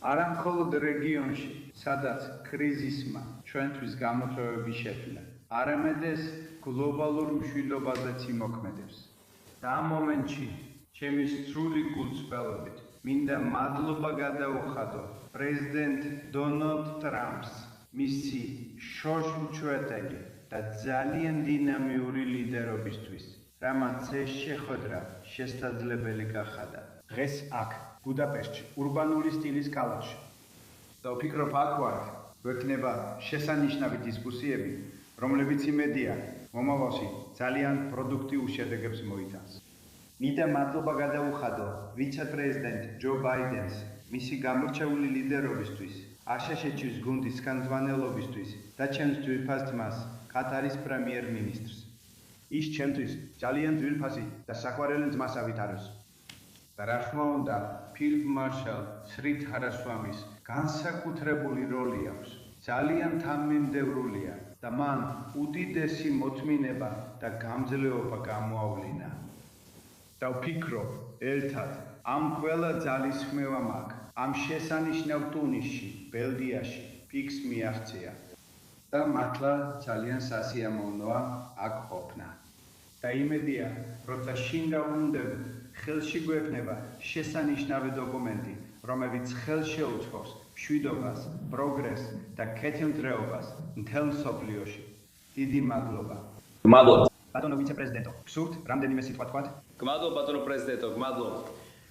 არა მხოლოდ რეგიონში, სადაც კრიზისმა ჩვენთვის გამოწვევები შექმნა, არამედ ეს გლობალურ მშვიდობაზეც იმოქმედებს. და ამ მომენტში ჩემი სრული გულწრფელობით მინდა მადლობა გადაუხადო პრეზიდენტ დონალდ ტრამპს, მისი შორშმჩვეთელი და ძალიან დინამიური ლიდერობისთვის, რამაც ეს შეხვედრა შესაძლებელი გახადა. დღეს აქ, ბუდაპეშტში, ურბანული სტილის კალათში. და ვფიქრობ, აქ ვარ, გვექნება შესანიშნავი დისკუსიები, რომლებიც იმედია, მომავალში ძალიან პროდუქტიულ შედეგებს მოიტანს. მინდა მადლობა გადაუხადო ვიცე-პრეზიდენტ ჯო ბაიდენს, მისი გამორჩეული ლიდერობისთვის, აშშ-ის გუნდის ხელმძღვანელობისთვის და ჩემს ძვირფას ძმას, კატარის პრემიერ-მინისტრს. ის ჩემთვის ძალიან ძვირფასი და საყვარელი ძმასა ვითაროს. და რა თქმა უნდა, ფილდ მარშალ სრით ჰარასვამის განსაკუთრებული როლი აქვს. ძალიან თანმიმდევრულია და მან უდიდესი მოთმინება და გამძლეობა გამოავლინა. და ვფიქრობ, ერთად ამ ყველა ძალისხმევამ აქ, ამ შესანიშნავ ტუნისში, ბელგიაში ფიქს მიაღწია. და მართლა ძალიან სასიამოვნოა აქ ყოფნა. და იმედია, როცა შინ დავუნდებით, ხელში გვექნება შესანიშნავი დოკუმენტი, რომელიც ხელს შეუწყობს მშვიდობას, პროგრესს და კეთილდღეობას მთელ მსოფლიოში. დიდი მადლობა. Gmadlob. ბატონო ვიცე-პრეზიდენტო, გსურთ რამდენიმე სიტყვა თქვათ? Gmadlob ბატონო პრეზიდენტო, gmadlob.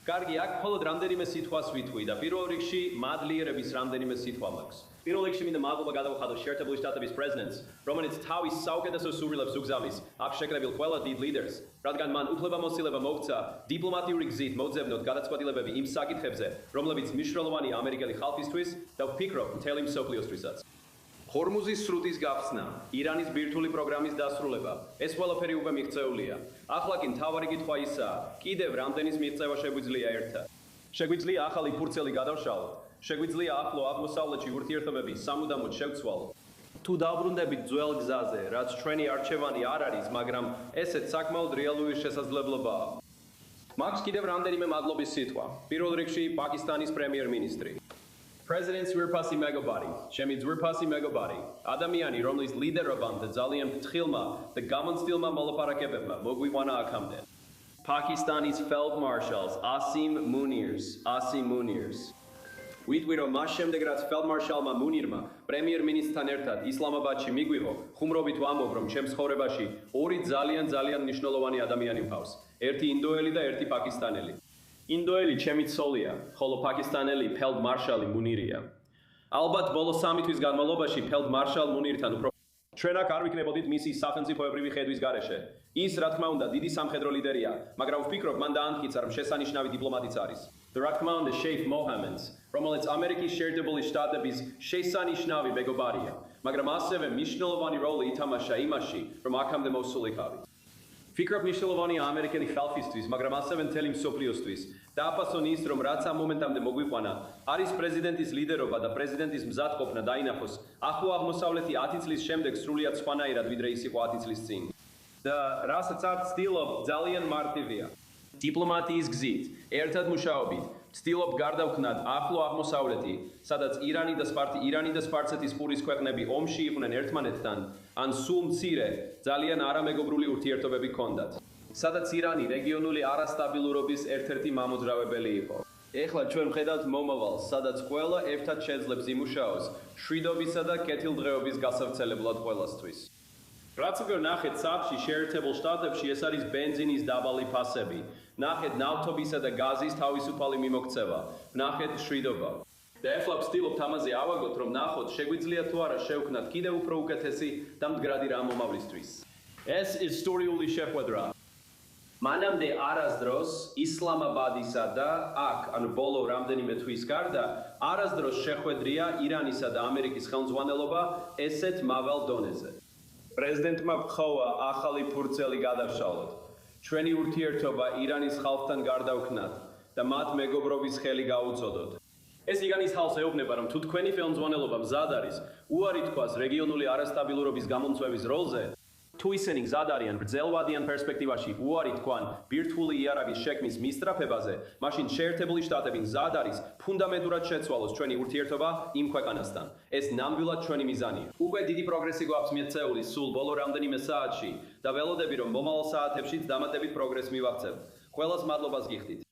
კარგი, აქ მხოლოდ რამდენიმე სიტყვას ვითქვი და პირველ რიგში მადლიერების რამდენიმე სიტყვა მაქვს. პირველ რიგში მინდა მადლობა გადავუხადო შეერთებული შტატების პრეზიდენტს, რომელიც თავის საუკეთესო სურვილებს უგზავნის აქ შეკრებილ ყველა დიდ ლიდერს, რადგან მან უფლებამოსილება მოგვცა დიპლომატიური გზით მოძებნოთ გადაწყვეტილებები იმ საკითხებზე, რომლებიც მნიშვნელოვანი ამერიკელი ხალხისთვის და ვფიქრობ მთელი მსოფლიოსთვისაც. ჰორმუზის სრუტის გახსნა, ირანის ბირთვული პროგრამის დასრულება, ეს ყველაფერი უკვე მიღწეულია. ახლა კი მთავარი კითხვა ისაა, კიდევ რამდენის მიღწევა შეგვიძლია ერთად. შეგვიძლია ახალი ფურცელი გადავშალოთ, შეგვიძლია ახლო აღმოსავლეთში ურთიერთობები სამუდამოდ შევცვალოთ. თუ დავბრუნდებით ძველ გზაზე, რაც ჩვენი არჩევანი არ არის, მაგრამ ესეც საკმაოდ რეალური შესაძლებლობაა. მაქვს კიდევ რამდენიმე მადლობის სიტყვა. პირველ რიგში პაკისტანის პრემიერ-მინისტრი. President Zwirpasi Megabody, ჩემი ძვირფასი მეგობარი, ადამიანი, რომლის ლიდერობამ და ძალიან ფრთხილმა და გამონცდილმა მოლაპარაკებებმა მოგვიყვანა აქამდე. Pakistanis Feld Marshals Asim Munirs. ვიტყვი, რომ მას შემდეგ, რაც Feldmarshal-მა Munirმა პრემიერ-მინისტრთან ერთად ისლამაბადში მიგვიღო, ხუმრობით ვამბობ, რომ ჩემს ცხოვრებაში ორი ძალიან მნიშვნელოვანი ადამიანი მყავს. ერთი ინდოელი და ერთი პაკისტანელი. ინდოელი ჩემი ცოლია, ხოლო პაკისტანელი Feldmarshal Munirია. ალბათ ბოლო 3 თვის განმავლობაში Feldmarshal Munirთან უფრო ჩვენ აქ არ ვიქნებოდით მისი სახელმწიფოებრივი ხედვის გარეშე. ის, რა თქმა უნდა, დიდი სამხედრო ლიდერია, მაგრამ ვფიქრობ, მან დაამტკიცა, რომ შესანიშნავი დიპლომატიც არის. და რა თქმა უნდა, შეიფ მოჰამედს, რომელიც ამერიკის შეერთებული შტატების შესანიშნავი მეგობარია, მაგრამ ასევე მნიშვნელოვანი როლი ითამაშა იმაში, რომ აქამდე მოსულიყავით. ვფიქრობ, მნიშვნელოვანია ამერიკელი ხალხისთვის, მაგრამ ასევე მთელი მსოფლიოსთვის. დააფასონ ის, რომ რაც ამ მომენტამდე მოგვიყვანა, არის პრეზიდენტის ლიდერობა და პრეზიდენტის მზადყოფნა დაინახოს ახლო აღმოსავლეთი 10 წლის შემდეგ სრულიად სხვანაირად, ვიდრე ის იყო 10 წლის წინ. და რასაც არ ვცდილობ, ძალიან მარტივია. დიპლომატიის გზით, ერთად მუშაობით, ვცდილობ გარდავქმნათ ახლო აღმოსავლეთი, სადაც ირანი და სპარსეთის პურის ქვეყნები ომში იყვნენ ერთმანეთთან, ან სულ მცირე, ძალიან არამეგობრული ურთიერთობები ჰქონდათ. სადაც ირანი რეგიონული არასტაბილურობის ერთ-ერთი მამოძრავებელი იყო. ეხლა ჩვენ ვხედავთ მომავალს, სადაც ყველა ერთად შეძლებს იმუშაოს მშვიდობისა და კეთილდღეობის გასავრცელებლად ყველასთვის. რაც უკვე ნახეთ საფში შეერთებულ შტატებში, ეს არის ბენზინის დაბალი ფასები. ნახეთ ნავთობისა და გაზის თავისუფალი მიმოქცევა. ნახეთ მშვიდობა. და ეხლა ვცდილობთ ამაზე ავაგოთ, რომ ნახოთ, შეგვიძლია თუ არა შევქმნათ კიდევ უფრო უკეთესი და მდგრადი რამ მომავლისთვის. ეს ისტორიული შეხვედრა. მანამდე არასდროს ისლამაბადისა და აქ, ანუ ბოლო რამდენიმე თვის გარდა, არასდროს შეხვედრია ირანისა და ამერიკის ხელმძღვანელობა ესეთ მავალ დონეზე. პრეზიდენტმა გთხოვა ახალი ფურცელი გადავშალოთ. ჩვენი ურთიერთობა ირანის ხალხთან გარდავქმნათ და მათ მეგობრობის ხელი გაუწოდოთ. ეს ირანის ხალხს ეუბნება, რომ თუ თქვენი ხელმძღვანელობა მზად არის უარი თქვას რეგიონული არასტაბილურობის გამომწვევის როლზე, თუ ისინი გზად არიან გრძელვადიან პერსპექტივაში უარი თქვან ბირთვული იარაღის შექმნის მისწრაფებაზე, მაშინ შეერთებული შტატები გზად არის ფუნდამენტურად შეცვალოს ჩვენი ურთიერთობა იმ ქვეყანასთან. ეს ნამდვილად ჩვენი მიზანია. უკვე დიდი პროგრესი გვაქვს მიღწეული სულ ბოლო რამდენიმე საათში და ველოდები რომ მომავალ საათებშიც დამატებით პროგრესს მივაღწევ. ყველას მადლობას გიხდით.